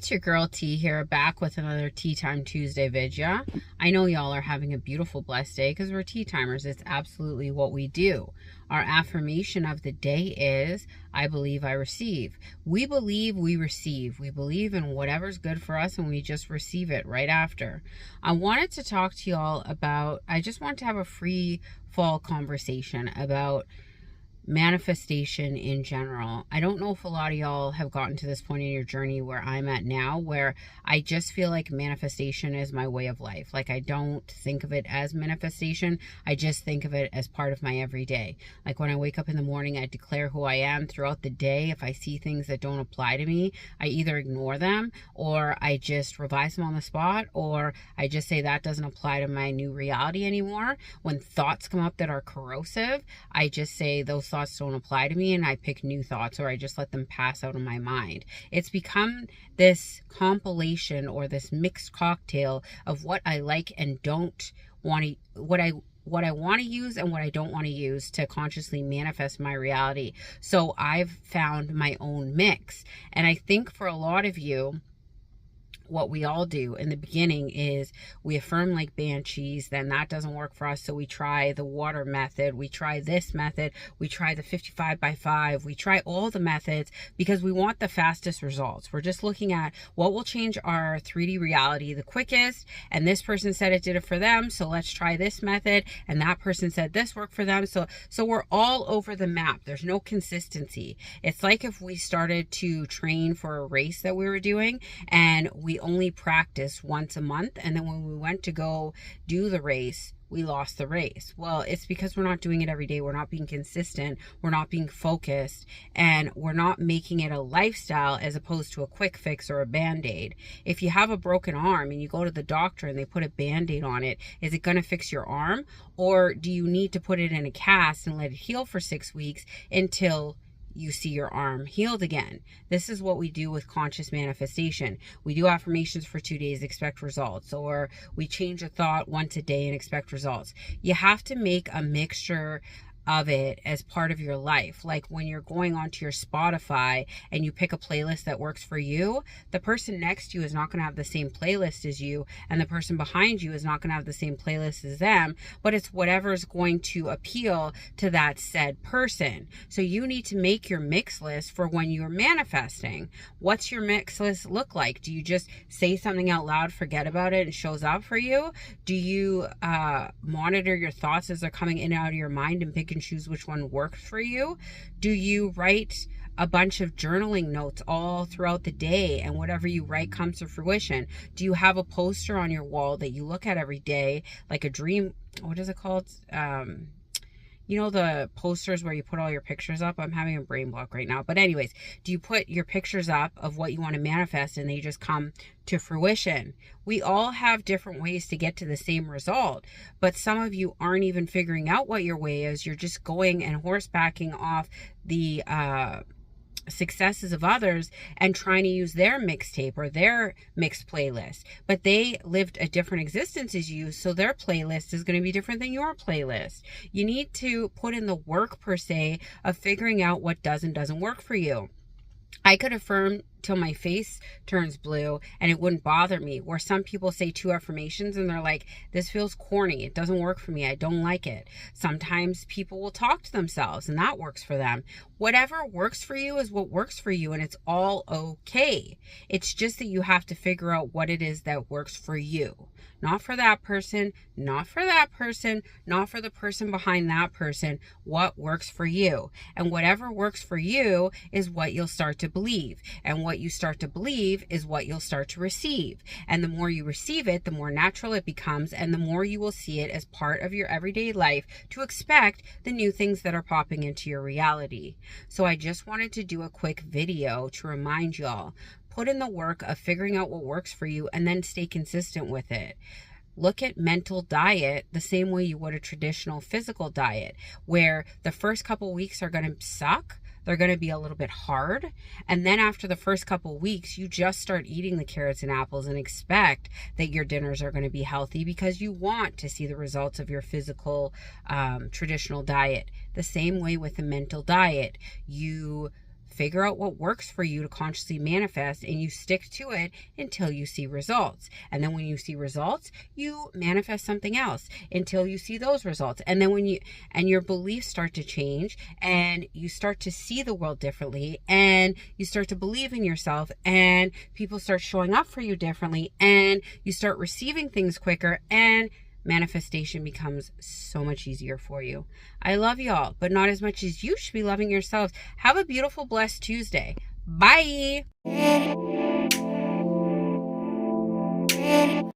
it's your girl T here, back with another Tea Time Tuesday video. I know y'all are having a beautiful, blessed day because we're tea timers. It's absolutely what we do. Our affirmation of the day is, I believe I receive. We believe we receive. We believe in whatever's good for us and we just receive it right after. I wanted to talk to y'all about, I just want to have a free fall conversation about manifestation in general. I don't know if a lot of y'all have gotten to this point in your journey where I'm at now, where I just feel like manifestation is my way of life. Like, I don't think of it as manifestation. I just think of it as part of my everyday. Like, when I wake up in the morning, I declare who I am. Throughout the day, if I see things that don't apply to me, I either ignore them or I just revise them on the spot, or I just say that doesn't apply to my new reality anymore. When thoughts come up that are corrosive, I just say those thoughts don't apply to me and I pick new thoughts, or I just let them pass out of my mind. It's become this compilation or this mixed cocktail of what I like and don't want to, what I want to use and what I don't want to use to consciously manifest my reality. So I've found my own mix. And I think for a lot of you, what we all do in the beginning is we affirm like banshees, then that doesn't work for us, so we try the water method, we try this method, we try the 55x5, we try all the methods because we want the fastest results. We're just looking at what will change our 3D reality the quickest, and this person said it did it for them, so let's try this method, and that person said this worked for them, so we're all over the map. There's no consistency. It's like if we started to train for a race that we were doing and we only practiced once a month, and then when we went to go do the race, we lost the race. Well, it's because we're not doing it every day. We're not being consistent. We're not being focused, and we're not making it a lifestyle as opposed to a quick fix or a band-aid. If you have a broken arm and you go to the doctor and they put a band-aid on it, is it going to fix your arm? Or do you need to put it in a cast and let it heal for 6 weeks until you see your arm healed again? This is what we do with conscious manifestation. We do affirmations for 2 days, expect results, or we change a thought once a day and expect results. You have to make a mixture of it as part of your life. Like when you're going onto your Spotify and you pick a playlist that works for you, the person next to you is not going to have the same playlist as you, and the person behind you is not going to have the same playlist as them, but it's whatever is going to appeal to that said person. So you need to make your mix list for when you're manifesting. What's your mix list look like? Do you just say something out loud, forget about it, and it shows up for you? Do you monitor your thoughts as they're coming in and out of your mind and pick and choose which one works for you? Do you write a bunch of journaling notes all throughout the day and whatever you write comes to fruition? Do you have a poster on your wall that you look at every day, like a dream, what is it called? You know, the posters where you put all your pictures up? I'm having a brain block right now. But anyways, do you put your pictures up of what you want to manifest and they just come to fruition? We all have different ways to get to the same result, but some of you aren't even figuring out what your way is. You're just going and horsebacking off the successes of others and trying to use their mixtape or their mixed playlist, but they lived a different existence as you, so their playlist is going to be different than your playlist. You need to put in the work, per se, of figuring out what does and doesn't work for you. I could affirm till my face turns blue and it wouldn't bother me, where some people say 2 affirmations and they're like, this feels corny, it doesn't work for me, I don't like it. Sometimes people will talk to themselves and that works for them. Whatever works for you is what works for you, and it's all okay. It's just that you have to figure out what it is that works for you. Not for that person, not for that person, not for the person behind that person. What works for you? And whatever works for you is what you'll start to believe. And what you start to believe is what you'll start to receive. And the more you receive it, the more natural it becomes, and the more you will see it as part of your everyday life to expect the new things that are popping into your reality. So I just wanted to do a quick video to remind y'all, put in the work of figuring out what works for you and then stay consistent with it. Look at mental diet the same way you would a traditional physical diet, where the first couple weeks are going to suck. They're going to be a little bit hard. And then after the first couple weeks, you just start eating the carrots and apples and expect that your dinners are going to be healthy because you want to see the results of your physical traditional diet. The same way with the mental diet. You Figure out what works for you to consciously manifest, and you stick to it until you see results. And then when you see results, you manifest something else until you see those results. And then your beliefs start to change, and you start to see the world differently, and you start to believe in yourself, and people start showing up for you differently, and you start receiving things quicker, and manifestation becomes so much easier for you. I love y'all, but not as much as you should be loving yourselves. Have a beautiful, blessed Tuesday. Bye.